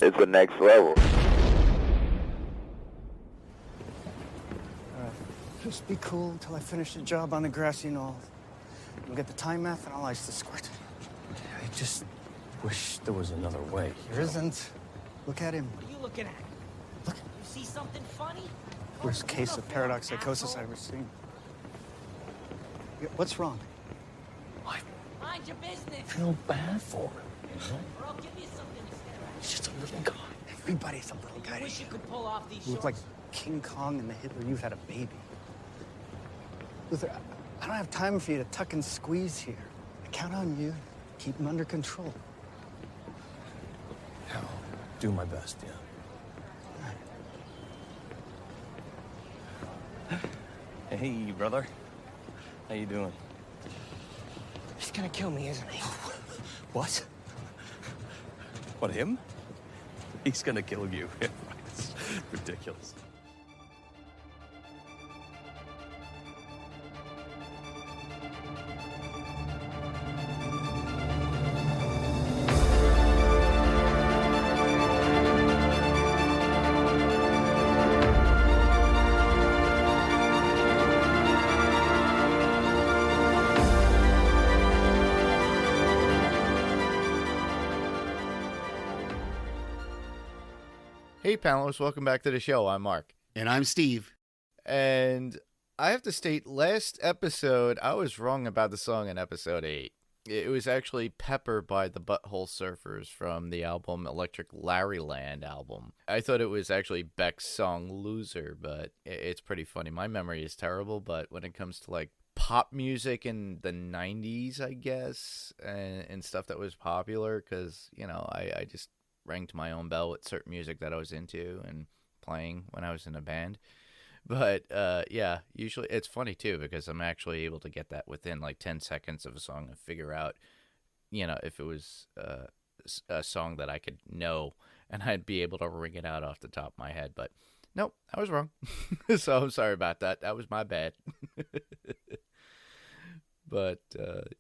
it's the next level. All right, just be cool until I finish the job on the grassy knoll. We'll get the time meth and I'll ice the squirt. I just wish there was another way. There isn't. Look at him. What are you looking at? Look. You see something funny? Worst case of paradox psychosis I've ever seen. What's wrong? I Mind your business. feel bad for him, you know? Or I'll give you something to stare at. He's just a little guy. Everybody's a little guy. I wish you could pull off these You look shorts. like King Kong and the Hitler Youth had a baby. Luther, I don't have time for you to tuck and squeeze here. I count on you. Keep him under control. I'll do my best, yeah. Hey, brother. How you doing? He's gonna kill me, isn't he? What? What, him? He's gonna kill you. It's ridiculous. Hey, panelists, welcome back to the show. I'm Mark. And I'm Steve. And I have to state, last episode, I was wrong about the song in episode 8. It was actually Pepper by the Butthole Surfers from the album Electric Larryland album. I thought it was actually Beck's song Loser, but it's pretty funny. My memory is terrible, but when it comes to like pop music in the 90s, I guess, and stuff that was popular, because, you know, I just rang to my own bell with certain music that I was into and playing when I was in a band. But yeah, usually it's funny too, because I'm actually able to get that within like 10 seconds of a song and figure out, you know, if it was a song that I could know, and I'd be able to ring it out off the top of my head. But nope, I was wrong. So I'm sorry about that. That was my bad. But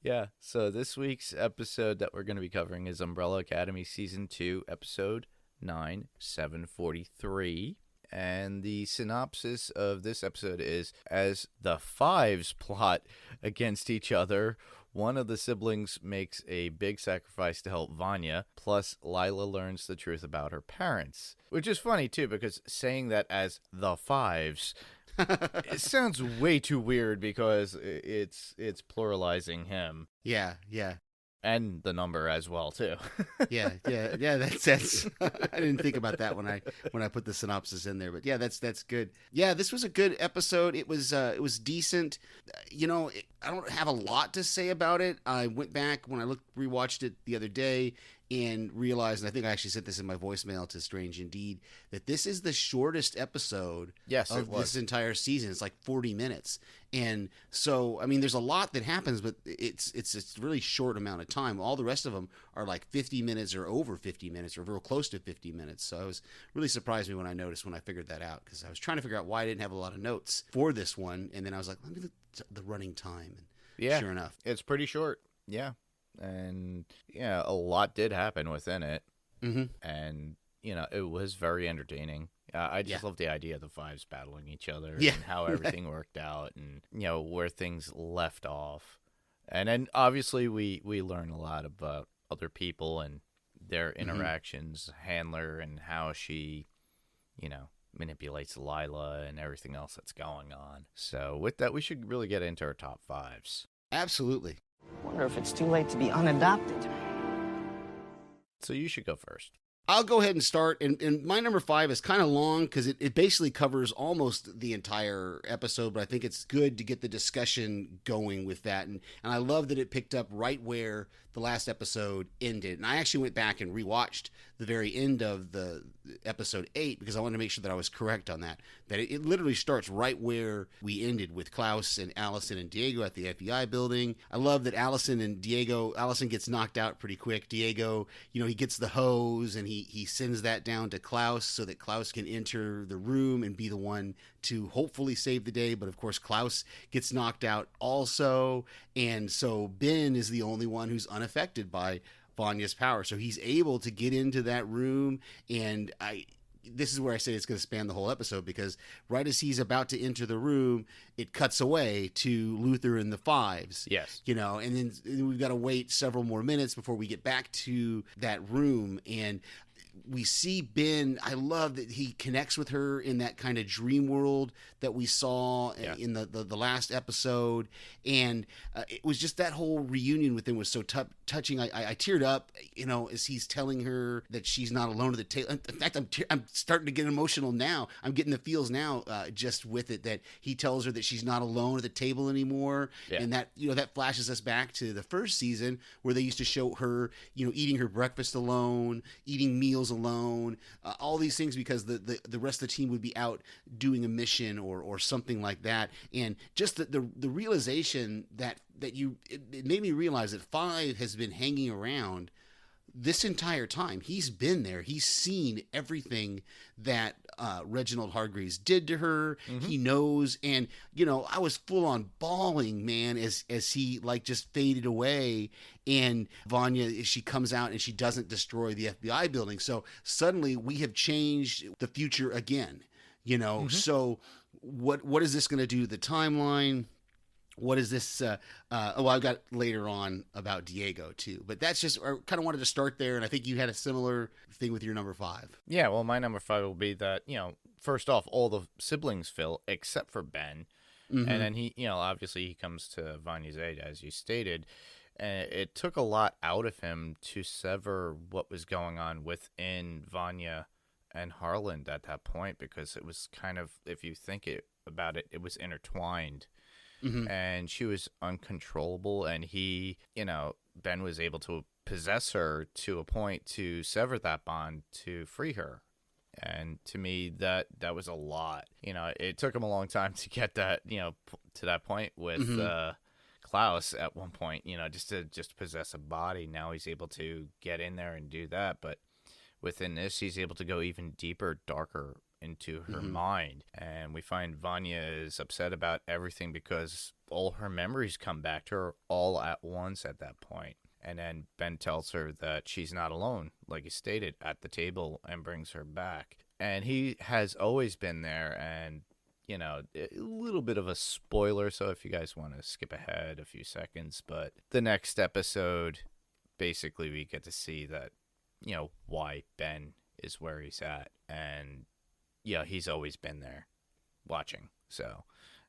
yeah, so this week's episode that we're going to be covering is Umbrella Academy Season 2, Episode 9, 743. And the synopsis of this episode is, as the Fives plot against each other, one of the siblings makes a big sacrifice to help Vanya, plus Lila learns the truth about her parents. Which is funny, too, because saying that as the Fives, it sounds way too weird because it's pluralizing him. Yeah. And the number as well, too. Yeah. That's. I didn't think about that when I put the synopsis in there, but yeah, that's good. Yeah, this was a good episode. It was decent. You know, I don't have a lot to say about it. I went back when I rewatched it the other day and realized, and I think I actually said this in my voicemail to Strange Indeed, that this is the shortest episode of this entire season. It's like 40 minutes. And so, I mean, there's a lot that happens, but it's a really short amount of time. All the rest of them are like 50 minutes or over 50 minutes or real close to 50 minutes. So I was really surprised me when I figured that out, because I was trying to figure out why I didn't have a lot of notes for this one. And then I was like, let me look at the running time. And yeah, sure enough, it's pretty short. Yeah. And yeah, a lot did happen within it. Mm-hmm. And, you know, it was very entertaining. I just love the idea of the Fives battling each other and how everything worked out and, you know, where things left off. And then obviously we learn a lot about other people and their interactions, Handler and how she, you know, manipulates Lila and everything else that's going on. So with that, we should really get into our top fives. Absolutely. Wonder if it's too late to be unadopted. So you should go first. I'll go ahead and start, and my number 5 is kind of long because it basically covers almost the entire episode, but I think it's good to get the discussion going with that, and I love that it picked up right where the last episode ended, and I actually went back and rewatched the very end of the episode 8 because I wanted to make sure that I was correct on that it literally starts right where we ended with Klaus and Allison and Diego at the FBI building. I love that Allison gets knocked out pretty quick. Diego, you know, he gets the hose and he sends that down to Klaus so that Klaus can enter the room and be the one to hopefully save the day. But of course, Klaus gets knocked out also. And so Ben is the only one who's unaffected by Vanya's power. So he's able to get into that room, and this is where I say it's going to span the whole episode, because right as he's about to enter the room, it cuts away to Luther and the Fives. Yes. You know, and then we've got to wait several more minutes before we get back to that room, and we see Ben. I love that he connects with her in that kind of dream world that we saw in the last episode, and it was just that whole reunion with him was so touching. I teared up, you know, as he's telling her that she's not alone at the table. In fact, I'm starting to get emotional now. I'm getting the feels now just with it, that he tells her that she's not alone at the table anymore, and that, you know, that flashes us back to the first season where they used to show her, you know, eating her breakfast alone, eating meals alone, all these things, because the rest of the team would be out doing a mission or something like that. And just the realization that it made me realize that Five has been hanging around this entire time. He's been there. He's seen everything that Reginald Hargreaves did to her. Mm-hmm. He knows. And, you know, I was full on bawling, man, as he like just faded away. And Vanya, she comes out and she doesn't destroy the FBI building. So suddenly we have changed the future again, you know. Mm-hmm. So what is this going to do to the timeline? What is this? Well, I've got later on about Diego too, but that's just, I kind of wanted to start there. And I think you had a similar thing with your number 5. Yeah. Well, my number 5 will be that, you know, first off, all the siblings fill except for Ben. Mm-hmm. And then he, you know, obviously he comes to Vanya's aid, as you stated. And it took a lot out of him to sever what was going on within Vanya and Harlan at that point, because it was kind of, if you think about it, it was intertwined. Mm-hmm. And she was uncontrollable, and he, you know, Ben was able to possess her to a point to sever that bond to free her. And to me, that was a lot. You know, it took him a long time to get that, you know, to that point with mm-hmm. Klaus at one point, you know, just to possess a body. Now he's able to get in there and do that. But within this, he's able to go even deeper, darker into her mm-hmm. mind. And we find Vanya is upset about everything because all her memories come back to her all at once at that point. And then Ben tells her that she's not alone, like he stated, at the table, and brings her back. And he has always been there. And, you know, a little bit of a spoiler, so if you guys want to skip ahead a few seconds, but the next episode, basically we get to see that, you know, why Ben is where he's at. And yeah, he's always been there watching. So,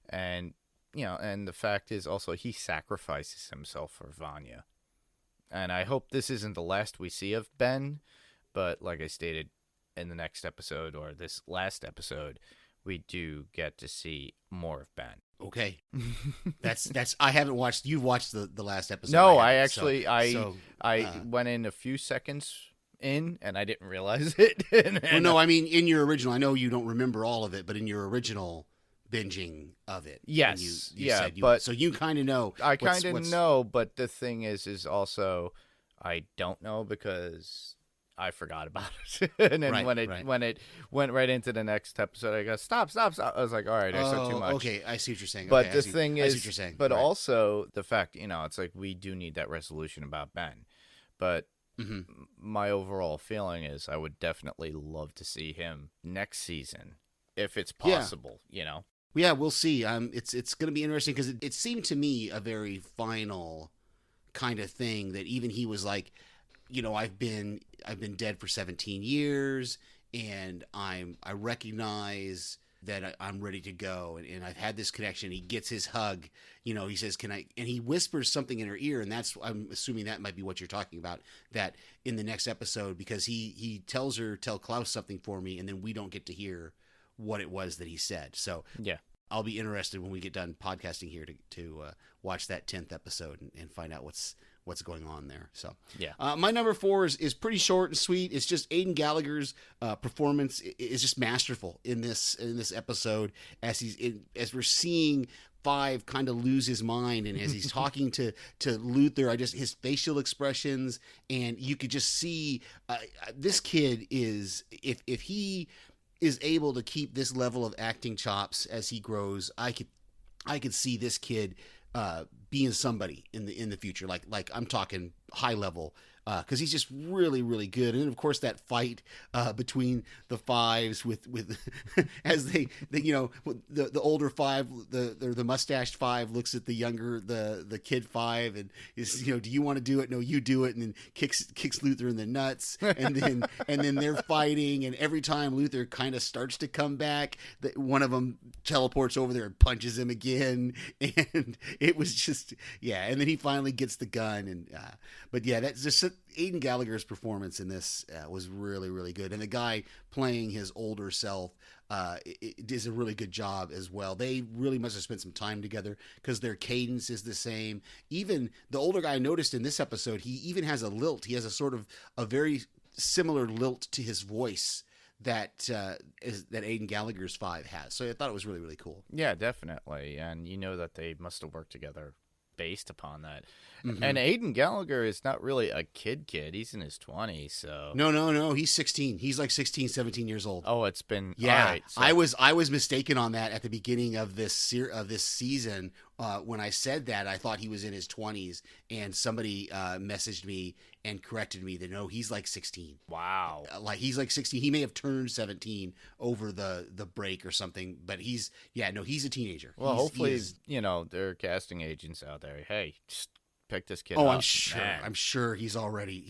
and, you know, and the fact is also he sacrifices himself for Vanya. And I hope this isn't the last we see of Ben, but like I stated in the next episode, or this last episode, we do get to see more of Ben. Okay. That's I haven't watched, you've watched the last episode. No, I went in a few seconds in, and I didn't realize it. Well, no, I mean, in your original, I know you don't remember all of it, but in your original binging of it, yes, you yeah, said but so you kind of know. I kind of know, but the thing is also I don't know because I forgot about it, and then when it went right into the next episode, I go stop. I was like, all right, I said too much. Okay, I see what you're saying. But okay, the thing is, I see what you're saying. But also the fact, you know, it's like we do need that resolution about Ben, but. Mm-hmm. My overall feeling is I would definitely love to see him next season, if it's possible, you know? Yeah, we'll see. It's going to be interesting because it seemed to me a very final kind of thing that even he was like, you know, I've been dead for 17 years and I recognize that I'm ready to go, and I've had this connection. He gets his hug, you know, he says, can I, and he whispers something in her ear, and that's, I'm assuming that might be what you're talking about, that in the next episode, because he tells her, tell Klaus something for me, and then we don't get to hear what it was that he said. So yeah, I'll be interested when we get done podcasting here to watch that 10th episode and find out what's going on there. So yeah, my number 4 is pretty short and sweet. It's just Aidan Gallagher's performance is just masterful in this episode as we're seeing Five kind of lose his mind, and as he's talking to Luther, his facial expressions, and you could just see this kid is, if he is able to keep this level of acting chops as he grows, I could see this kid being somebody in the future, like I'm talking high level. Because he's just really, really good, and then of course that fight between the fives with as they the older five, the mustached five looks at the younger the kid five and is do you want to do it? No, you do it, and then kicks Luther in the nuts, and then they're fighting, and every time Luther kind of starts to come back, one of them teleports over there and punches him again, and it was just and then he finally gets the gun, and but that's just. Aidan Gallagher's performance in this was really, really good. And the guy playing his older self does a really good job as well. They really must have spent some time together because their cadence is the same. Even the older guy I noticed in this episode, he even has a lilt. He has a sort of a very similar lilt to his voice that Aidan Gallagher's five has. So I thought it was really, really cool. Yeah, definitely. And that they must have worked together based upon that. Mm-hmm. And Aidan Gallagher is not really a kid. He's in his 20s, so... No. He's 16. He's like 16, 17 years old. Oh, it's been... Yeah, all right, so... I was mistaken on that at the beginning of this season. When I said that, I thought he was in his 20s, and somebody messaged me and corrected me that no, he's like 16. Wow. Like he's like 16. He may have turned 17 over the break or something, but he's a teenager. Well, hopefully, there are casting agents out there. Hey, just pick this kid up. Oh, I'm sure he's already.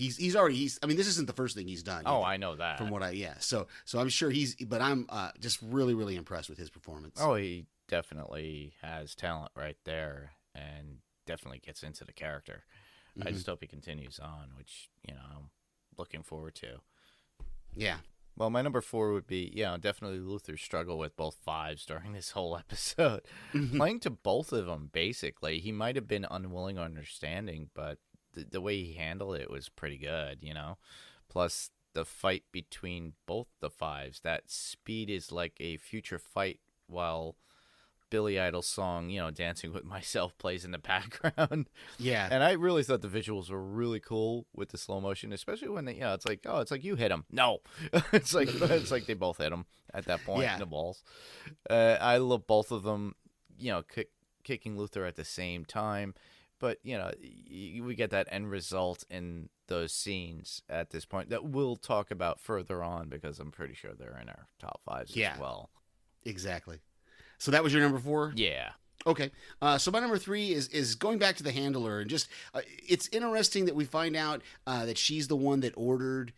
I mean, this isn't the first thing he's done. Oh, I know that. From what so I'm sure but I'm just really, really impressed with his performance. Oh, he definitely has talent right there and definitely gets into the character. I just hope he continues on, which, I'm looking forward to. Yeah. Well, my number 4 would be, definitely Luther's struggle with both fives during this whole episode. Playing to both of them, basically. He might have been unwilling or understanding, but the way he handled it was pretty good, Plus, the fight between both the fives, that speed is like a future fight while Billy Idol's song, Dancing With Myself plays in the background. Yeah. And I really thought the visuals were really cool with the slow motion, especially when they, it's like you hit him. No, it's like they both hit him at that point in the balls. I love both of them, kicking Luther at the same time. But, we get that end result in those scenes at this point that we'll talk about further on because I'm pretty sure they're in our top 5s as well. Exactly. So that was your number 4? Yeah. Okay. So my number 3 is going back to the handler, and just it's interesting that we find out that she's the one that ordered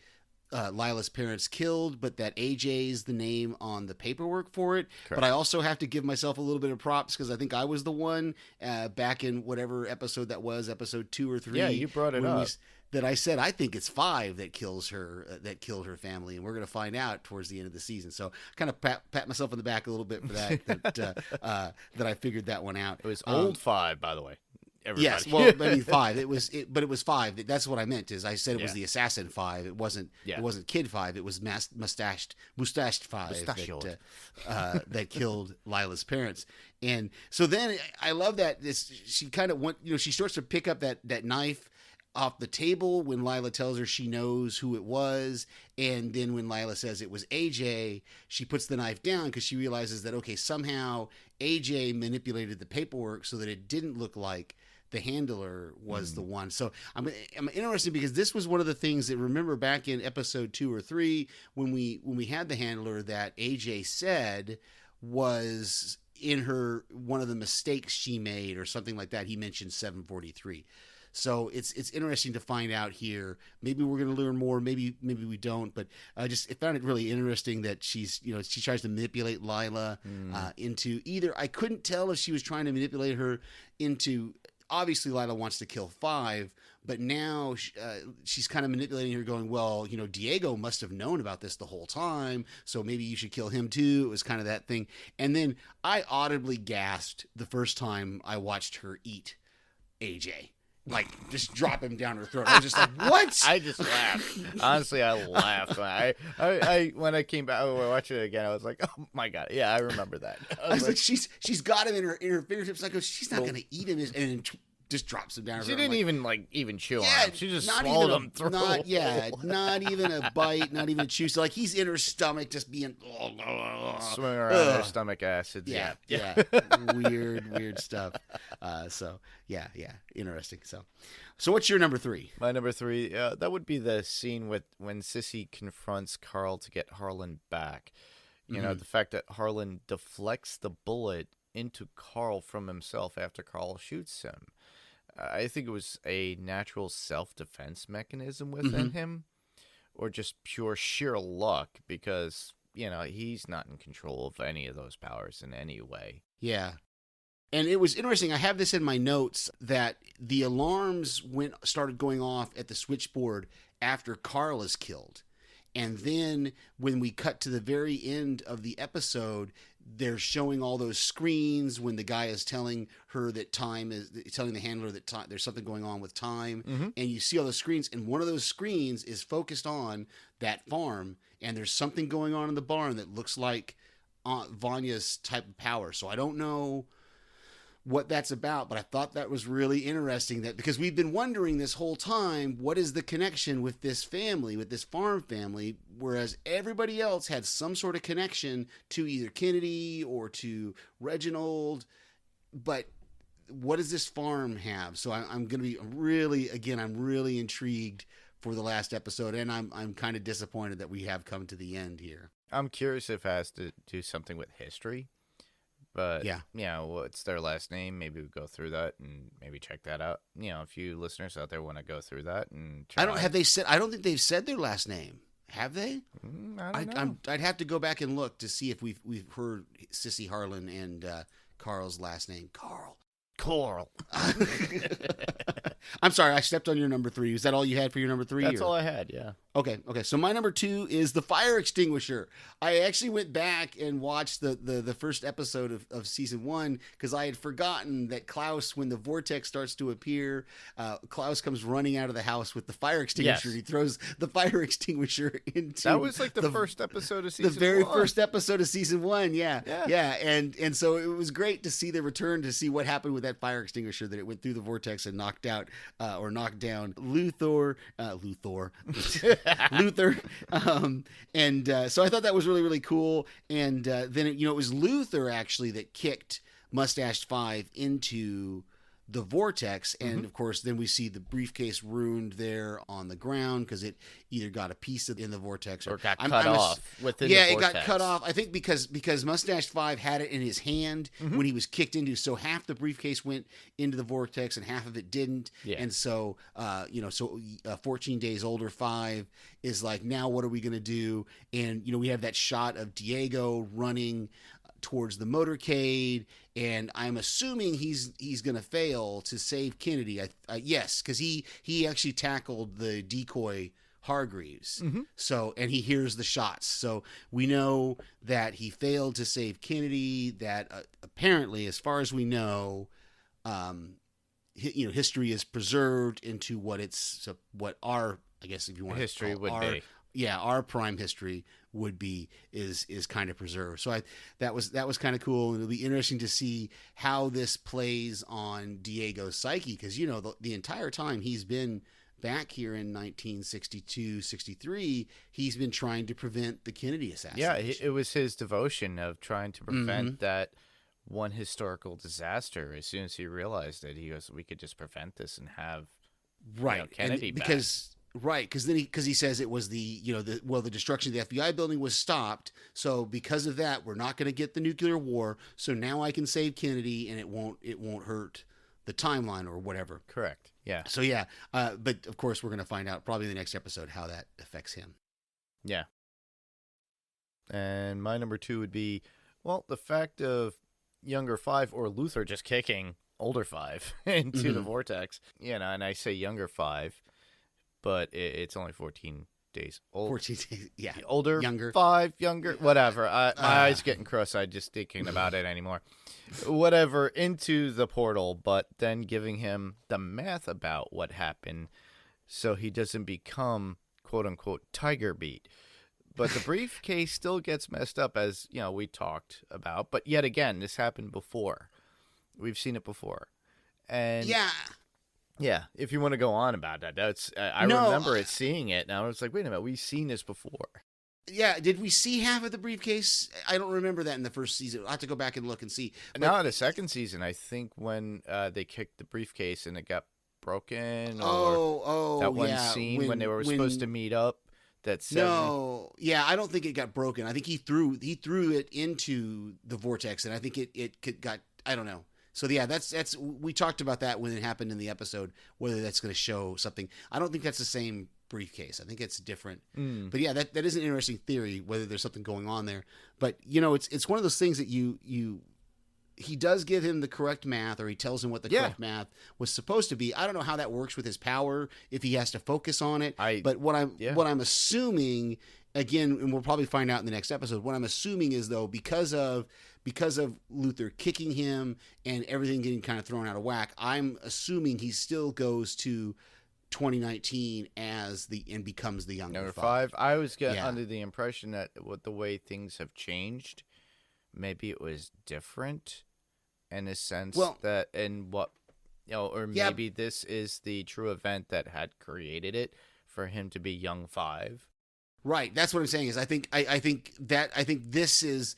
Lila's parents killed, but that AJ's the name on the paperwork for it. Correct. But I also have to give myself a little bit of props because I think I was the one back in whatever episode that was, episode 2 or 3. Yeah, you brought it up. That I said I think it's 5 that kills her, that killed her family, and we're going to find out towards the end of the season. So kind of pat myself on the back a little bit for that. That I figured that one out. It was old 5, by the me. Everybody. Yes, well, I mean 5. But it was 5. That's what I meant. Is I said it was the assassin 5. It wasn't. It wasn't kid 5. It was mustached 5 that killed Lila's parents. And so then I love that she kind of went. She starts to pick up that knife off the table when Lila tells her she knows who it was, and then when Lila says it was AJ, she puts the knife down because she realizes that somehow AJ manipulated the paperwork so that it didn't look like the handler was the one. So I'm interested because this was one of the things that, remember back in episode 2 or 3 when we had the handler that AJ said was in her one of the mistakes she made or something like that. He mentioned 743. So it's interesting to find out here. Maybe we're going to learn more. Maybe we don't. But I found it really interesting that she tries to manipulate Lila into either. I couldn't tell if she was trying to manipulate her into. Obviously, Lila wants to kill 5, but now she's kind of manipulating her, going, well, Diego must have known about this the whole time, so maybe you should kill him too. It was kind of that thing. And then I audibly gasped the first time I watched her eat AJ. Like, just drop him down her throat. I was just like, what? I just laughed. Honestly, I laughed. When I came back, I watched it again, I was like, oh my God. Yeah, I remember that. I was like, she's got him in her fingertips. I go, she's not going to eat him. And just drops him down. She I'm didn't like, even chew on yeah, him. She just not swallowed even him through. not even a bite, not even a chew. So like he's in her stomach, just being Swimming around her stomach acids. yeah. weird stuff. So yeah, interesting. So what's your number 3? My number 3, that would be the scene when Sissy confronts Carl to get Harlan back. You know, the fact that Harlan deflects the bullet into Carl from himself after Carl shoots him. I think it was a natural self-defense mechanism within him, or just pure sheer luck, because, you know, he's not in control of any of those powers in any way. Yeah. And it was interesting. I have this in my notes that the alarms started going off at the switchboard after Carl is killed. And then when we cut to the very end of the episode, they're showing all those screens when the guy is telling her that telling the handler that there's something going on with time. And you see all those screens, and one of those screens is focused on that farm, and there's something going on in the barn that looks like Aunt Vanya's type of power. So I don't know what that's about, but I thought that was really interesting, that because we've been wondering this whole time, what is the connection with this family, with this farm family, whereas everybody else had some sort of connection to either Kennedy or to Reginald, but what does this farm have? So I'm going to be I'm really intrigued for the last episode, and I'm kind of disappointed that we have come to the end here. I'm curious if it has to do something with history. But, yeah, what's their last name? Maybe we go through that and maybe check that out. You know, if you listeners out there want to go through that and try. I don't think they've said their last name. Have they? I don't know. I'd have to go back and look to see if we've heard Sissy Harlan and Carl's last name. Carl. I'm sorry, I stepped on your number 3. Is that all you had for your number 3? That's all I had, yeah. Okay. So my number 2 is the fire extinguisher. I actually went back and watched the first episode of season 1 because I had forgotten that Klaus, when the vortex starts to appear, Klaus comes running out of the house with the fire extinguisher. Yes. He throws the fire extinguisher into that was like the first episode of season 1. The very first episode of season 1, yeah. And so it was great to see the return, to see what happened with that fire extinguisher, that it went through the vortex and knocked down Luther. So I thought that was really, really cool. And then it was Luther actually that kicked Mustache 5 into the vortex, and of course then we see the briefcase ruined there on the ground because it either got a piece in the vortex or got cut off within the vortex. It got cut off, I think, because Mustache 5 had it in his hand when he was kicked into, so half the briefcase went into the vortex and half of it didn't. And so 14 days older 5 is like, now what are we going to do? And we have that shot of Diego running towards the motorcade, and I'm assuming he's going to fail to save Kennedy. Yes, because he actually tackled the decoy Hargreaves. So, and he hears the shots. So we know that he failed to save Kennedy. That apparently, as far as we know, history is preserved into what our, I guess if you want history to would be. Yeah, our prime history would be is kind of preserved. So that was kind of cool, and it'll be interesting to see how this plays on Diego's psyche, because the entire time he's been back here in 1962, 63, he's been trying to prevent the Kennedy assassination. Yeah, it was his devotion of trying to prevent that one historical disaster. As soon as he realized it, he goes, "We could just prevent this and have Kennedy back." Because he says it was the destruction of the FBI building was stopped. So because of that, we're not going to get the nuclear war. So now I can save Kennedy, and it won't hurt the timeline or whatever. Correct. Yeah. So yeah, but of course we're going to find out probably in the next episode how that affects him. Yeah. And my number 2 would be, the fact of younger 5 or Luther just kicking older 5 into the vortex. And I say younger 5. But it's only 14 days old. 14 days, yeah. Older, younger. 5, younger, whatever. My eyes getting cross-eyed just thinking about it anymore. Whatever, into the portal, but then giving him the math about what happened so he doesn't become, quote-unquote, Tiger Beat. But the briefcase still gets messed up, as, we talked about. But yet again, this happened before. We've seen it before. And Yeah. if you want to go on about that, that's I No, remember seeing it. Now I was like, wait a minute, we've seen this before. Yeah, did we see half of the briefcase? I don't remember that in the first season. I'll have to go back and look and see. But, Now the second season, I think when they kicked the briefcase and it got broken, or that one scene when they were supposed to meet up. No, yeah, I don't think it got broken. I think he threw it into the vortex, and I think it got, I don't know. So yeah, that's we talked about that when it happened in the episode, whether that's going to show something. I don't think that's the same briefcase. I think it's different. But yeah, that is an interesting theory, whether there's something going on there. But it's one of those things that he does give him the correct math, or he tells him what the correct math was supposed to be. I don't know how that works with his power, if he has to focus on it. But what I'm assuming, again, and we'll probably find out in the next episode, what I'm assuming is, though, because of Luther kicking him and everything getting kind of thrown out of whack, I'm assuming he still goes to 2019 and becomes the younger number 5. I was getting under the impression that with the way things have changed, maybe it was different in a sense that in what or maybe this is the true event that had created it for him to be young 5. Right. That's what I'm saying is I think this is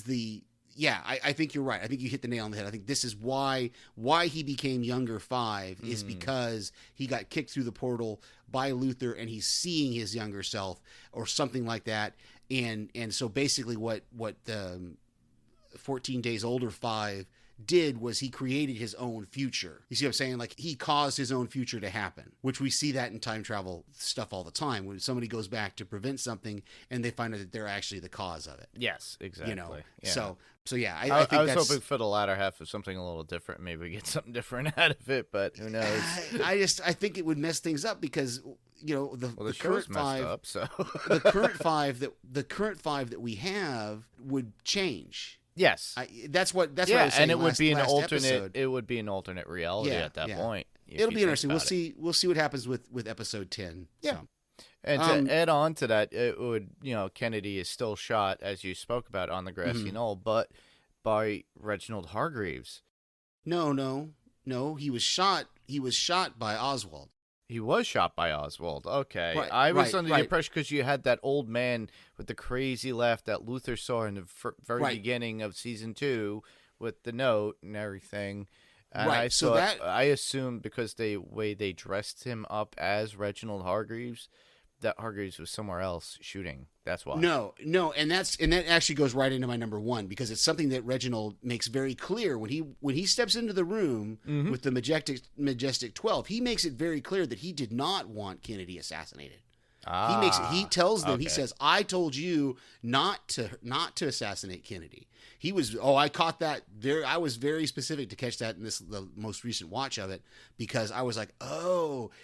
the I think you're right. I think you hit the nail on the head. I think this is why he became younger 5 is because he got kicked through the portal by Luther and he's seeing his younger self or something like that. And so basically what the 14 days older 5 did was he created his own future. You see what I'm saying? Like, he caused his own future to happen, which we see that in time travel stuff all the time. When somebody goes back to prevent something and they find out that they're actually the cause of it. Yes, exactly. Yeah. So yeah, I think I was hoping for the latter half of something a little different. Maybe we get something different out of it, but who knows? I think it would mess things up because the current 5 up, so the current 5 that we have would change. Yes, that's what I was saying. And it would be an alternate. Episode. It would be an alternate reality at that point. It'll be interesting. We'll see what happens with episode 10. Yeah. So. And to add on to that, it would Kennedy is still shot, as you spoke about, on the grassy knoll, but by Reginald Hargreaves. No. He was shot. He was shot by Oswald. He was shot by Oswald. Okay. Right, I was under the impression because you had that old man with the crazy laugh that Luther saw in the very beginning of season 2 with the note and everything. And I assumed because the way they dressed him up as Reginald Hargreaves, that Hargreaves was somewhere else shooting. That's why. No, and that actually goes right into my number 1 because it's something that Reginald makes very clear when he steps into the room with the majestic 12. He makes it very clear that he did not want Kennedy assassinated. He tells them, he says, I told you not to assassinate Kennedy. He was, I caught that there. I was very specific to catch that in the most recent watch of it, because I was like,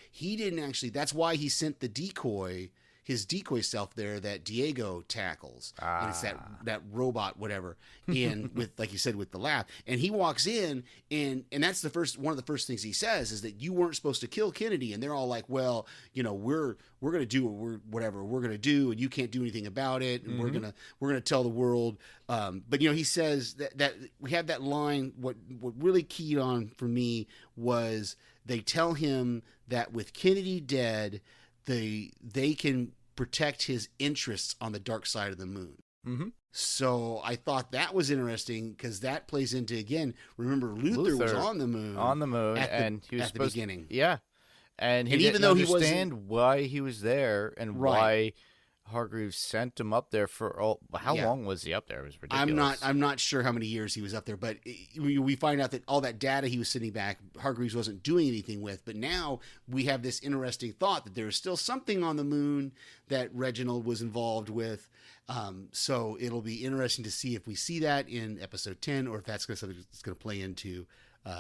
he didn't actually, that's why he sent the decoy, his decoy self there that Diego tackles. And it's that robot, whatever. And with, like you said, with the laugh. And he walks in and that's one of the first things he says is that you weren't supposed to kill Kennedy. And they're all like, well, we're going to do whatever we're going to do, and you can't do anything about it. And we're going to tell the world. But he says that we have that line. What really keyed on for me was they tell him that with Kennedy dead, they can protect his interests on the dark side of the moon. Mm-hmm. So I thought that was interesting because that plays into, again, remember Luther was on the moon. And he was at the beginning. Yeah. And he didn't understand why he was there and why Hargreaves sent him up there for how long was he up there? It was ridiculous. I'm not sure how many years he was up there, but we find out that all that data he was sending back, Hargreaves wasn't doing anything with. But now we have this interesting thought that there is still something on the moon that Reginald was involved with. So it'll be interesting to see if we see that in episode 10 or if that's something that's going to play into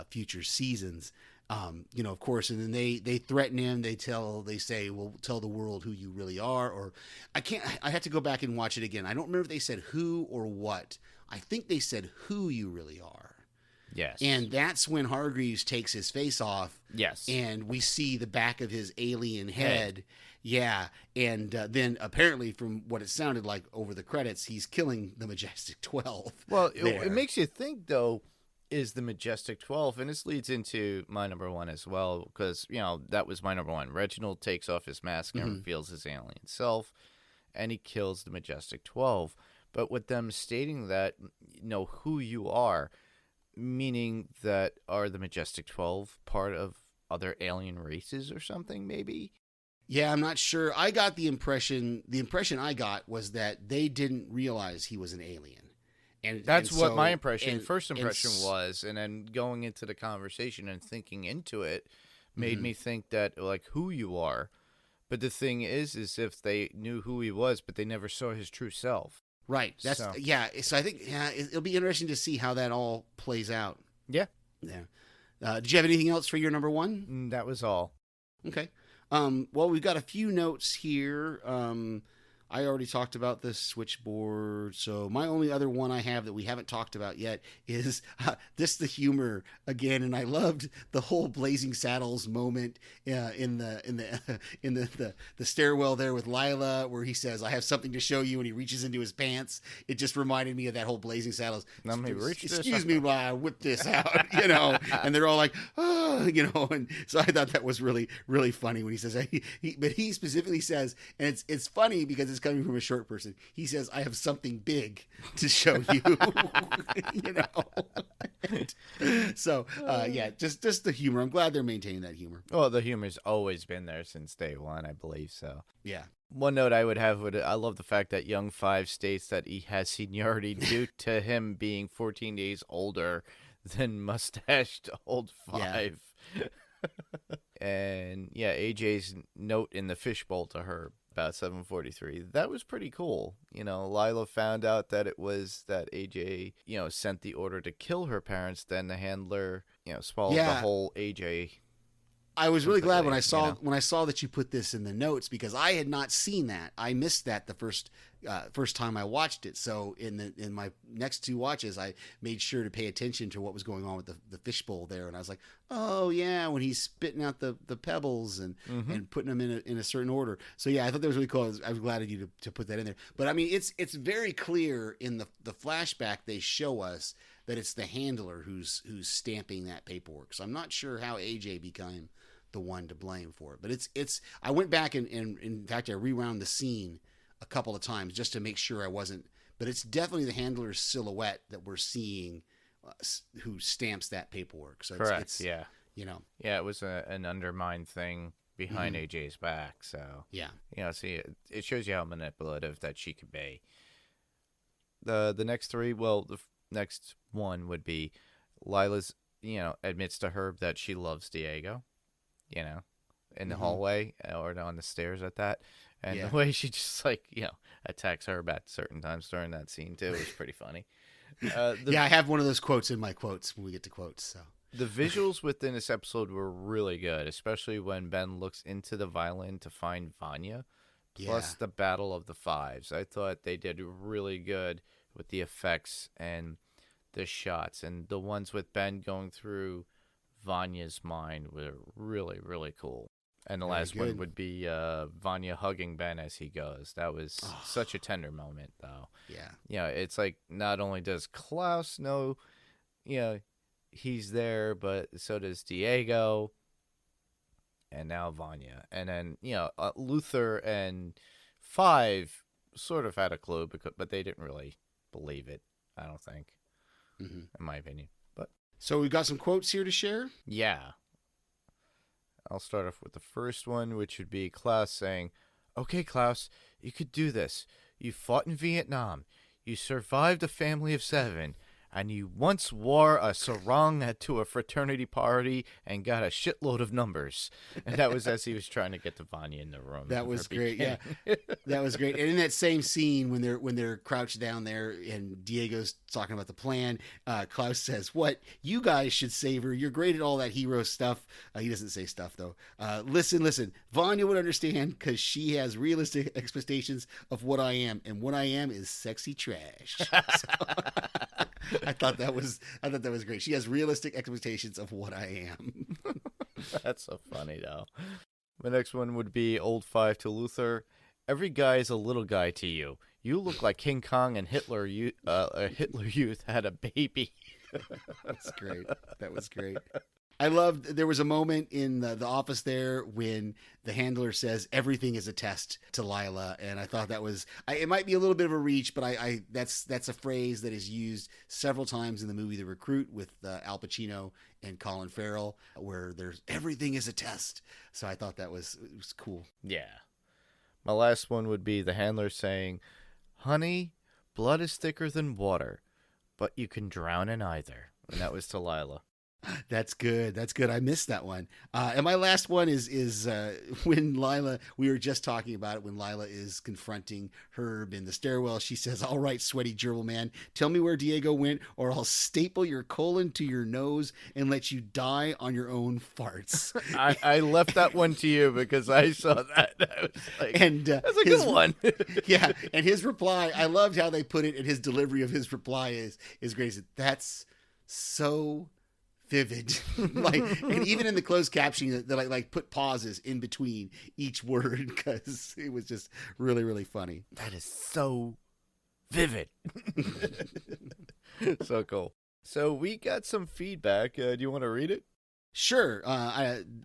future seasons. Of course, and then they threaten him. They say, well, tell the world who you really are. Or I have to go back and watch it again. I don't remember if they said who or what. I think they said who you really are. Yes. And that's when Hargreaves takes his face off. Yes. And we see the back of his alien head. Yeah. And then apparently from what it sounded like over the credits, he's killing the Majestic 12. Well, it makes you think, though, is the Majestic 12, and this leads into my number one as well, because, that was my number one. Reginald takes off his mask and reveals his alien self, and he kills the Majestic 12. But with them stating that, know who you are, meaning that are the Majestic 12 part of other alien races or something, maybe? Yeah, I'm not sure. I got the impression I got was that they didn't realize he was an alien. And That's and what so- my first and impression s- was, and then going into the conversation and thinking into it made me think that, like, who you are. But the thing is if they knew who he was, but they never saw his true self. Right. That's So- yeah. So I think it'll be interesting to see how that all plays out. Yeah, Yeah. Did you have anything else for your number one? that was all. Okay. Well, we've got a few notes here. I already talked about the switchboard, so my only other one I have that we haven't talked about yet is just the humor again. And I loved the whole Blazing Saddles moment in the stairwell there with Lila, where he says, "I have something to show you," and he reaches into his pants. It just reminded me of that whole Blazing Saddles. Let me reach this Excuse me while I whip this out, And they're all like, "Oh," and so I thought that was really, really funny when he says, but he specifically says, and it's funny because it's coming from a short person. He says, "I have something big to show you," So yeah, just the humor. I'm glad they're maintaining that humor. Well, the humor's always been there since day one, I believe so. Yeah. One note I would have I love the fact that Young Five states that he has seniority due to him being 14 days older than mustached Old Five. And yeah, AJ's note in the fishbowl to her about 7:43. That was pretty cool. Lila found out that it was that AJ, sent the order to kill her parents. Then the handler, swallowed the whole AJ. I was really glad when I completely, saw when I saw that you put this in the notes, because I had not seen that. I missed that the first time I watched it. So in my next two watches, I made sure to pay attention to what was going on with the fishbowl there, and I was like, oh yeah, when he's spitting out the pebbles and putting them in a certain order. So yeah, I thought that was really cool. I was glad of you to put that in there. But I mean, it's very clear in the flashback they show us that it's the handler who's stamping that paperwork. So I'm not sure how AJ became the one to blame for it. But it's I went back and in fact I rewound the scene a couple of times just to make sure I wasn't. But it's definitely the handler's silhouette that we're seeing who stamps that paperwork. So Correct. it's Yeah. Yeah, it was an undermined thing behind AJ's back. So yeah. See, it shows you how manipulative that she could be. The next three, well, the next one would be Lila's, admits to Herb that she loves Diego, in the hallway or on the stairs at that. And the way she just attacks Herb at certain times during that scene too was pretty funny. I have one of those quotes in my quotes when we get to quotes. So the visuals within this episode were really good, especially when Ben looks into the violin to find Vanya. Plus the Battle of the Fives. I thought they did really good with the effects and the shots, and the ones with Ben going through Vanya's mind were really, really cool. And the last one would be Vanya hugging Ben as he goes. That was such a tender moment, though. Yeah. It's like not only does Klaus know, he's there, but so does Diego. And now Vanya. And then, Luther and Five sort of had a clue, but they didn't really believe it, I don't think, in my opinion. But So we've got some quotes here to share. yeah. I'll start off with the first one, which would be Klaus saying, "Okay, Klaus, you could do this. You fought in Vietnam. You survived a family of 7. And you once wore a sarong to a fraternity party and got a shitload of numbers." And that was as he was trying to get to Vanya in the room. That was great. Yeah, that was great. And in that same scene, when they're crouched down there and Diego's talking about the plan, Klaus says, "What you guys should savor. You're great at all that hero stuff." He doesn't say stuff though. Listen. Vanya would understand because she has realistic expectations of what I am, and what I am is sexy trash. I thought that was great. She has realistic expectations of what I am. That's so funny, though. The next one would be Old Five to Luther. "Every guy is a little guy to you. You look like King Kong and Hitler Youth had a baby." That's great. That was great. I loved, there was a moment in the office there when the handler says everything is a test to Lila, and I thought that was, it might be a little bit of a reach, but that's a phrase that is used several times in the movie The Recruit with Al Pacino and Colin Farrell, where there's everything is a test. So I thought it was cool. Yeah. My last one would be the handler saying, "Honey, blood is thicker than water, but you can drown in either." And that was to Lila. That's good. That's good. I missed that one. And my last one is when Lila, we were just talking about it, when Lila is confronting Herb in the stairwell. She says, "All right, sweaty gerbil man, tell me where Diego went, or I'll staple your colon to your nose and let you die on your own farts." I left that one to you because I saw that. I was like, And that's a good one. Yeah. And his reply, I loved how they put it, and his delivery of his reply is great. He said, "That's so vivid." Like, and even in the closed captioning, they like put pauses in between each word because it was just really, really funny. That is so vivid. So cool. So we got some feedback. Do you want to read it? Sure.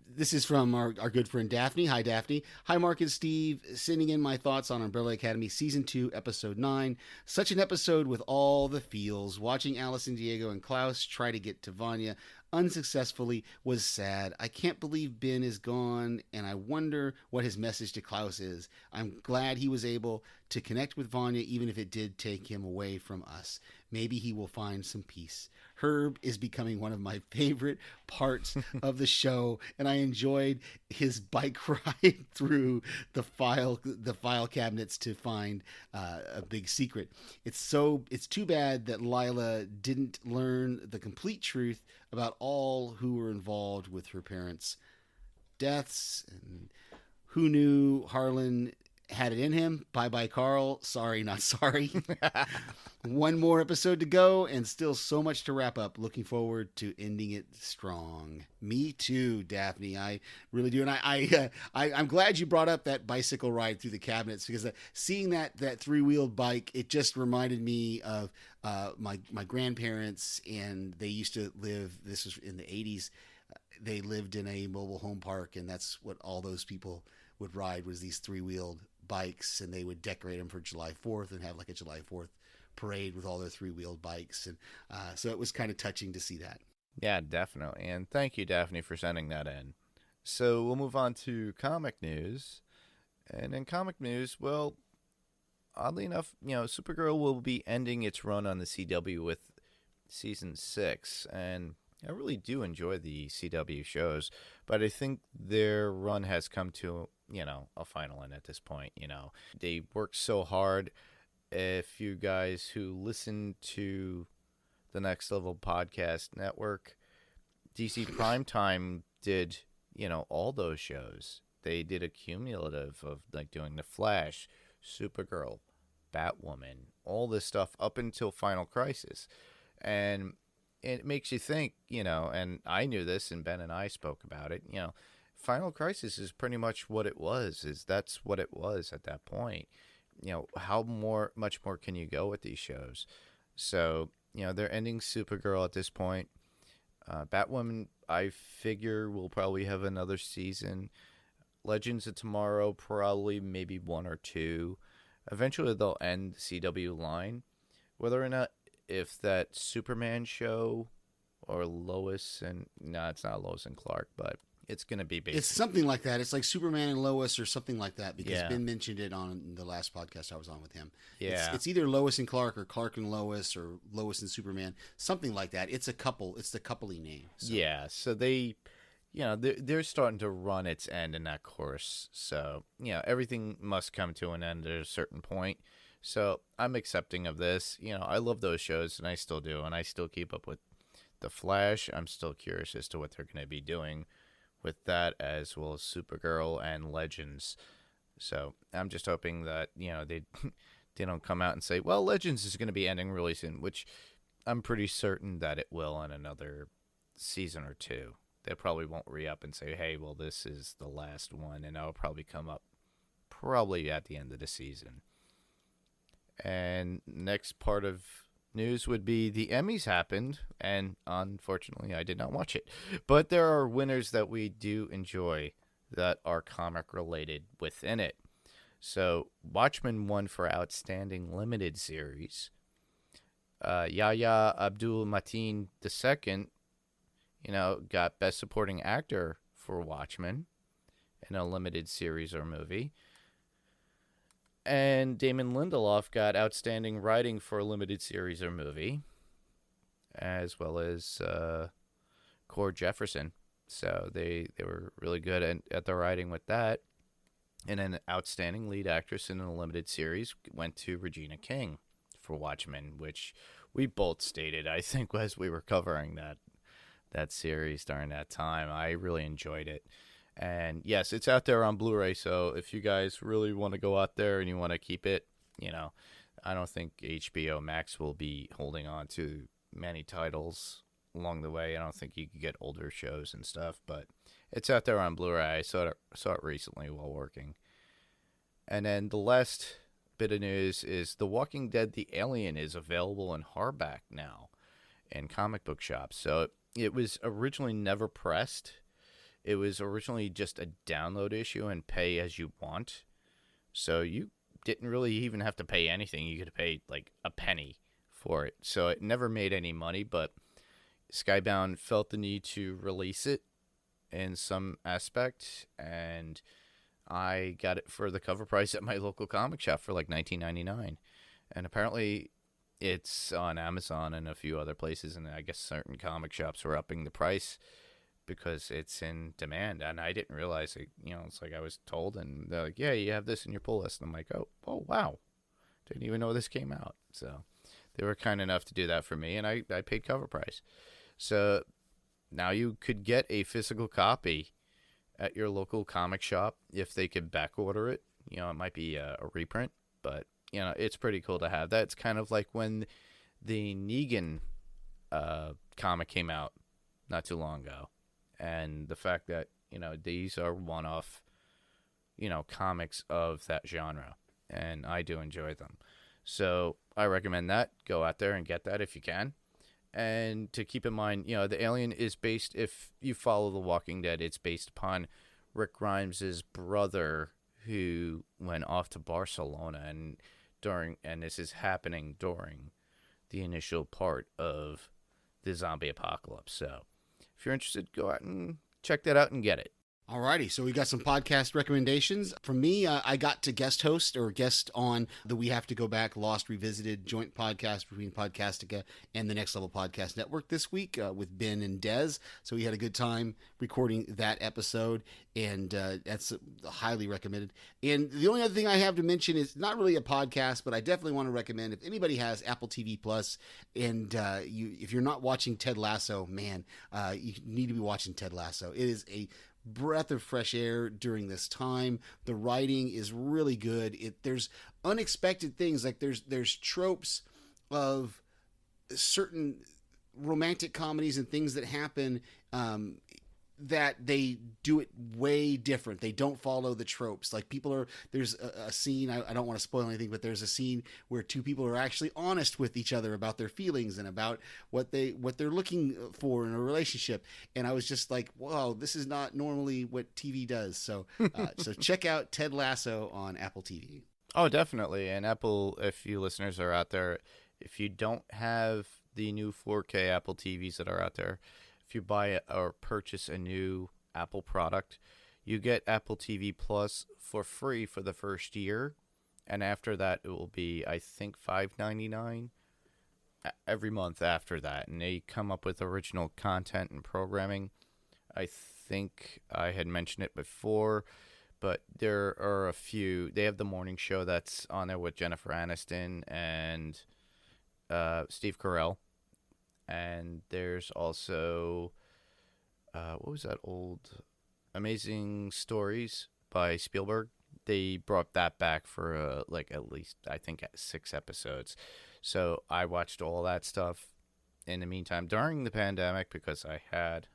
This is from our good friend Daphne. Hi, Daphne. Hi, Mark and Steve. Sending in my thoughts on Umbrella Academy Season 2, Episode 9. Such an episode with all the feels. Watching Allison, Diego, and Klaus try to get to Vanya unsuccessfully was sad. I can't believe Ben is gone, and I wonder what his message to Klaus is. I'm glad he was able to connect with Vanya, even if it did take him away from us. Maybe he will find some peace. Herb is becoming one of my favorite parts of the show, and I enjoyed his bike ride through the file cabinets to find a big secret. It's too bad that Lila didn't learn the complete truth about all who were involved with her parents' deaths. And who knew Harlan had it in him? Bye-bye, Carl. Sorry, not sorry. One more episode to go and still so much to wrap up. Looking forward to ending it strong. Me too, Daphne. I really do. And I'm glad you brought up that bicycle ride through the cabinets, because seeing that three-wheeled bike, it just reminded me of my grandparents, and they used to live, this was in the 80s, they lived in a mobile home park, and that's what all those people would ride, was these three-wheeled bikes, and they would decorate them for July 4th and have like a July 4th parade with all their three-wheeled bikes. And so it was kind of touching to see that. Yeah, definitely. And thank you, Daphne, for sending that in. So we'll move on to comic news. And in comic news, well, oddly enough, Supergirl will be ending its run on the CW with season 6. And I really do enjoy the CW shows, but I think their run has come to, a final end at this point. They worked so hard. If you guys who listen to the Next Level Podcast Network, DC Primetime did, all those shows. They did a cumulative of like doing The Flash, Supergirl, Batwoman, all this stuff up until Final Crisis. And it makes you think, and I knew this, and Ben and I spoke about it, Final Crisis is pretty much what it was, that's what it was at that point. How much more can you go with these shows? So, they're ending Supergirl at this point. Batwoman, I figure, will probably have another season. Legends of Tomorrow, probably maybe 1 or 2. Eventually, they'll end the CW line. Whether or not, if that Superman show or Lois and... No, it's not Lois and Clark, but it's going to be basically... It's something like that. It's like Superman and Lois or something like that, because Yeah. Ben mentioned it on the last podcast I was on with him. Yeah. It's either Lois and Clark or Clark and Lois or Lois and Superman, something like that. It's a couple. It's the coupley name. So. Yeah, so they... they're starting to run its end in that course. So, everything must come to an end at a certain point. So I'm accepting of this. I love those shows, and I still do, and I still keep up with The Flash. I'm still curious as to what they're going to be doing with that, as well as Supergirl and Legends. So I'm just hoping that, they don't come out and say, well, Legends is going to be ending really soon, which I'm pretty certain that it will in another season or 2. They probably won't re-up and say, hey, well, this is the last one, and that'll probably come up probably at the end of the season. And next part of news would be the Emmys happened, and unfortunately, I did not watch it. But there are winners that we do enjoy that are comic related within it. So, Watchmen won for Outstanding Limited Series. Yahya Abdul Mateen II, got Best Supporting Actor for Watchmen in a limited series or movie. And Damon Lindelof got Outstanding Writing for a limited series or movie, as well as Cord Jefferson. So they were really good at the writing with that. And an Outstanding Lead Actress in a limited series went to Regina King for Watchmen, which we both stated, I think, as we were covering that series during that time. I really enjoyed it. And yes, it's out there on Blu-ray, so if you guys really want to go out there and you want to keep it, I don't think HBO Max will be holding on to many titles along the way. I don't think you could get older shows and stuff, but it's out there on Blu-ray. I saw it recently while working. And then the last bit of news is The Walking Dead: The Alien is available in hardback now in comic book shops. So it was originally never pressed. It was originally just a download issue and pay as you want. So you didn't really even have to pay anything. You could pay like a penny for it. So it never made any money, but Skybound felt the need to release it in some aspect, and I got it for the cover price at my local comic shop for like $19.99. And apparently it's on Amazon and a few other places, and I guess certain comic shops were upping the price because it's in demand, and I didn't realize it. It's like I was told, and they're like, yeah, you have this in your pull list. And I'm like, oh wow, didn't even know this came out. So they were kind enough to do that for me, and I paid cover price. So now you could get a physical copy at your local comic shop if they could back order it. It might be a reprint, but it's pretty cool to have that. It's kind of like when the Negan comic came out not too long ago. And the fact that, these are one-off, comics of that genre. And I do enjoy them. So I recommend that. Go out there and get that if you can. And to keep in mind, The Alien is based, if you follow The Walking Dead, it's based upon Rick Grimes' brother who went off to Barcelona. And this is happening during the initial part of the zombie apocalypse. So if you're interested, go out and check that out and get it. Alrighty, so we got some podcast recommendations. From me, I got to guest on the We Have to Go Back Lost Revisited joint podcast between Podcastica and the Next Level Podcast Network this week with Ben and Des. So we had a good time recording that episode, and that's highly recommended. And the only other thing I have to mention is not really a podcast, but I definitely want to recommend if anybody has Apple TV Plus, and if you're not watching Ted Lasso, man, you need to be watching Ted Lasso. It is a breath of fresh air during this time. The writing is really good. There's unexpected things, like there's tropes of certain romantic comedies and things that happen that they do it way different. They don't follow the tropes. Like there's a scene, I don't want to spoil anything, but there's a scene where two people are actually honest with each other about their feelings and about what they're looking for in a relationship. And I was just like, whoa, this is not normally what TV does. So, so check out Ted Lasso on Apple TV. Oh, definitely. And Apple, if you listeners are out there, if you don't have the new 4K Apple TVs that are out there, if you buy or purchase a new Apple product, you get Apple TV Plus for free for the first year. And after that, it will be, I think, $5.99 every month after that. And they come up with original content and programming. I think I had mentioned it before, but there are a few. They have the morning show that's on there with Jennifer Aniston and Steve Carell. And there's also, what was that old Amazing Stories by Spielberg? They brought that back for at least, I think, 6 episodes. So I watched all that stuff in the meantime during the pandemic because I had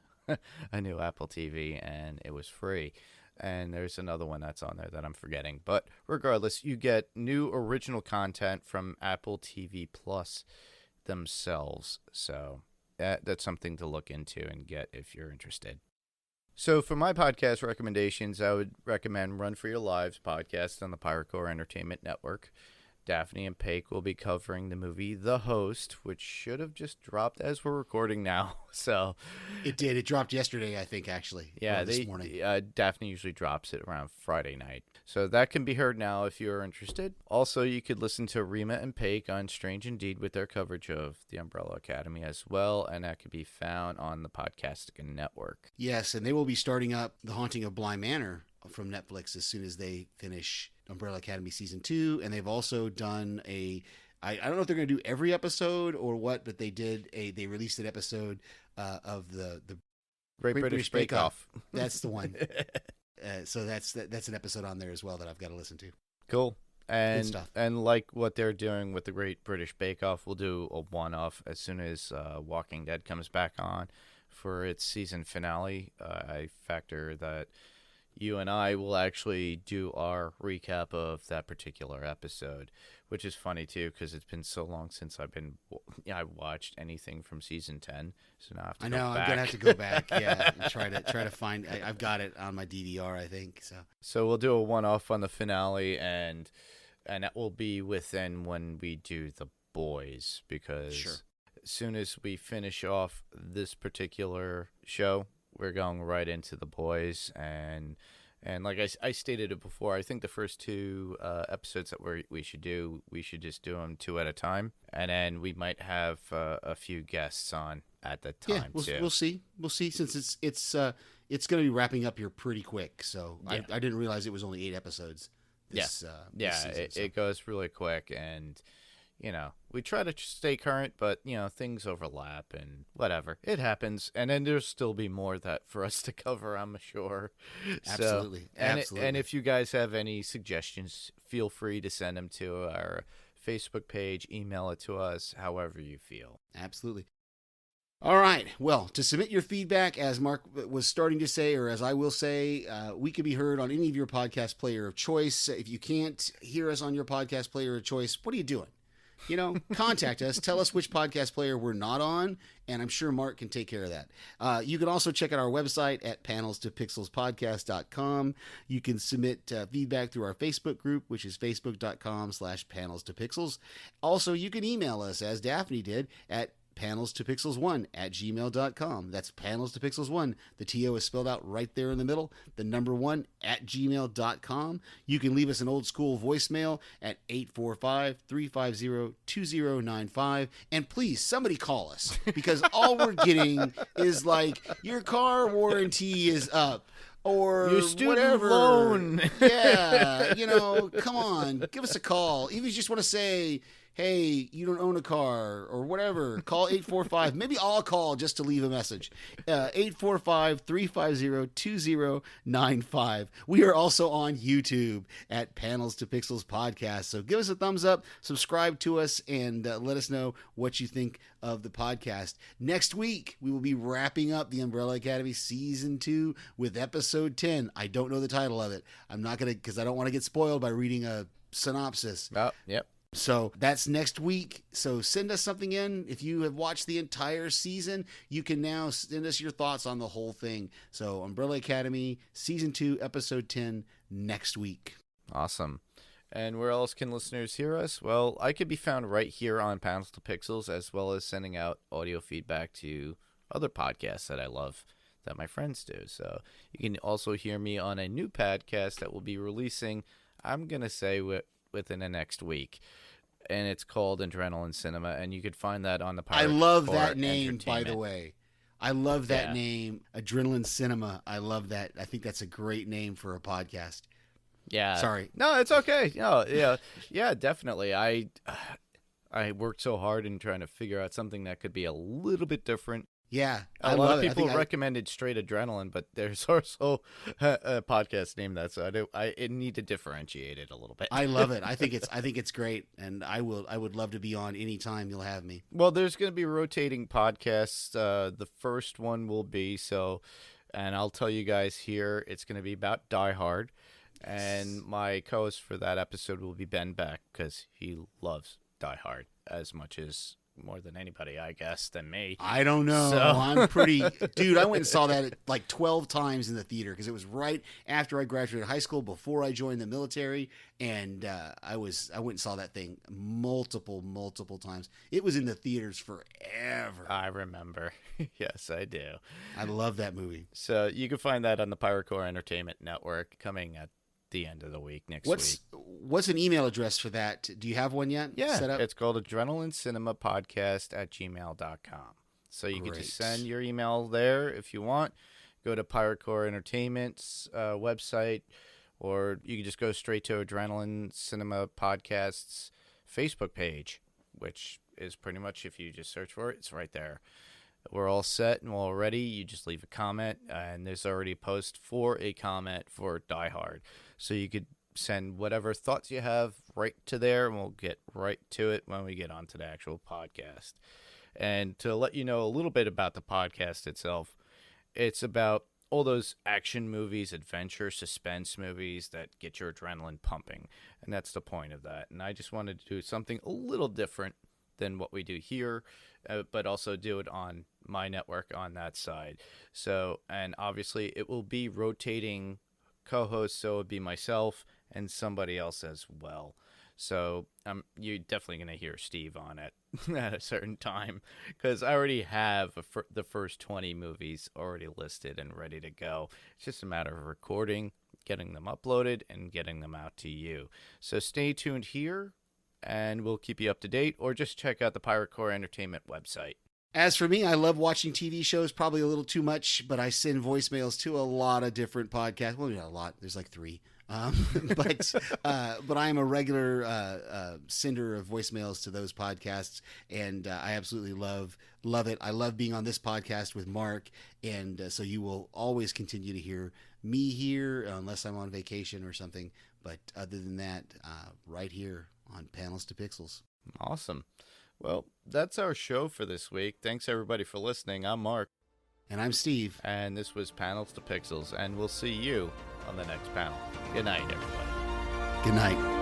a new Apple TV and it was free. And there's another one that's on there that I'm forgetting. But regardless, you get new original content from Apple TV Plus themselves. So that's something to look into and get if you're interested. So for my podcast recommendations, I would recommend Run for Your Lives podcast on the Pirate Core Entertainment Network. Daphne and Paik will be covering the movie The Host, which should have just dropped as we're recording now. So It did. It dropped yesterday, I think, actually. yeah, Or this morning. Daphne usually drops it around Friday night. So that can be heard now if you're interested. Also, you could listen to Rima and Paik on Strange Indeed with their coverage of The Umbrella Academy as well, and that can be found on the Podcastica Network. Yes, and they will be starting up The Haunting of Bly Manor from Netflix as soon as they finish Umbrella Academy Season 2. And they've also done I don't know if they're going to do every episode or what, but they released an episode of the Great British Bake Off. That's the one. So that's an episode on there as well that I've got to listen to. Cool. And stuff. and like what they're doing with the Great British Bake Off, we'll do a one-off as soon as Walking Dead comes back on for its season finale. I factor that you and I will actually do our recap of that particular episode, which is funny too because it's been so long since I watched anything from season 10. So now I have to I know go I'm back. gonna have to go back, yeah, and try to find. I've got it on my DVR, I think. So we'll do a one-off on the finale, and that will be within when we do The Boys, because Sure. as soon as we finish off this particular show, we're going right into The Boys, and like I stated it before, I think the first two episodes that we should just do them two at a time, and then we might have a few guests on at the time too. We'll see. Since it's going to be wrapping up here pretty quick. So Yeah. I didn't realize it was only 8 episodes. This season, so. It goes really quick, and we try to stay current, but things overlap and whatever, it happens, and then there'll still be more that for us to cover, I'm sure. Absolutely. And if you guys have any suggestions, feel free to send them to our Facebook page, email it to us, however you feel. Absolutely. All right. Well, to submit your feedback, as Mark was starting to say, or as I will say, we can be heard on any of your podcast player of choice. If you can't hear us on your podcast player of choice, what are you doing? Contact us. Tell us which podcast player we're not on, and I'm sure Mark can take care of that. You can also check out our website at panelstopixelspodcast.com. You can submit feedback through our Facebook group, which is facebook.com/panelstopixels. Also, you can email us, as Daphne did, at panelstopixels1@gmail.com. That's panelstopixels1. The TO is spelled out right there in the middle. The number 1 @gmail.com. You can leave us an old school voicemail at 845-350-2095. And please, somebody call us, because all we're getting is like, your car warranty is up. Or your student whatever. loan. Yeah, come on, give us a call. Even if you just want to say, hey, you don't own a car or whatever, call 845. Maybe I'll call just to leave a message. 845-350-2095. We are also on YouTube at Panels to Pixels Podcast. So give us a thumbs up, subscribe to us, and let us know what you think of the podcast. Next week, we will be wrapping up the Umbrella Academy Season 2 with Episode 10. I don't know the title of it. I'm not going to, because I don't want to get spoiled by reading a synopsis. Oh, yep. So that's next week. So send us something in. If you have watched the entire season, you can now send us your thoughts on the whole thing. So Umbrella Academy Season 2, Episode 10, next week. Awesome. And where else can listeners hear us? Well, I could be found right here on Panels to Pixels, as well as sending out audio feedback to other podcasts that I love that my friends do. So you can also hear me on a new podcast that will be releasing, I'm going to say, within the next week. And it's called Adrenaline Cinema, and you could find that on the Pirate I love Core that name, by the Entertainment. way. I love that Yeah. name, Adrenaline Cinema. I love that. I think that's a great name for a podcast. Yeah. Sorry. No, it's okay. No, yeah, definitely. I worked so hard in trying to figure out something that could be a little bit different. Yeah, A I lot love of it. people recommended Straight Adrenaline, but there's also a podcast name that, so I need to differentiate it a little bit. I love it. I think it's great, and I would love to be on anytime you'll have me. Well, there's going to be rotating podcasts. The first one will be and I'll tell you guys here, it's going to be about Die Hard, and my co-host for that episode will be Ben Beck, because he loves Die Hard as much as more than anybody, I guess, than me. I don't know. So- I'm pretty dude. I went and saw that like 12 times in the theater because it was right after I graduated high school, before I joined the military, and I went and saw that thing multiple times. It was in the theaters forever. I remember. Yes, I do. I love that movie. So you can find that on the Pirate Core Entertainment Network coming at the end of the week next week. What's an email address for that? Do you have one yet? Yeah, set up? it's called adrenalinecinema@gmail.com. So you can Great. just send your email there if you want. Go to Pirate Core Entertainment's website, or you can just go straight to Adrenaline Cinema Podcast's Facebook page, which is pretty much, if you just search for it, it's right there. We're all set and we're all ready. You just leave a comment, and there's already a post for a comment for Die Hard. So you could send whatever thoughts you have right to there, and we'll get right to it when we get onto the actual podcast. And to let you know a little bit about the podcast itself, it's about all those action movies, adventure, suspense movies that get your adrenaline pumping. And that's the point of that. And I just wanted to do something a little different than what we do here, but also do it on my network on that side. So, and obviously it will be rotating co-hosts, so it would be myself and somebody else as well. So you're definitely going to hear Steve on it at a certain time, because I already have the first 20 movies already listed and ready to go. It's just a matter of recording, getting them uploaded, and getting them out to you. So stay tuned here, and we'll keep you up to date, or just check out the Pirate Core Entertainment website. As for me, I love watching TV shows, probably a little too much, but I send voicemails to a lot of different podcasts. Well, not a lot. There's like 3. But I am a regular sender of voicemails to those podcasts, and I absolutely love it. I love being on this podcast with Mark, and so you will always continue to hear me here, unless I'm on vacation or something. But other than that, right here on Panels to Pixels. Awesome. Well, that's our show for this week. Thanks, everybody, for listening. I'm Mark. And I'm Steve. And this was Panels to Pixels, and we'll see you on the next panel. Good night, everybody. Good night.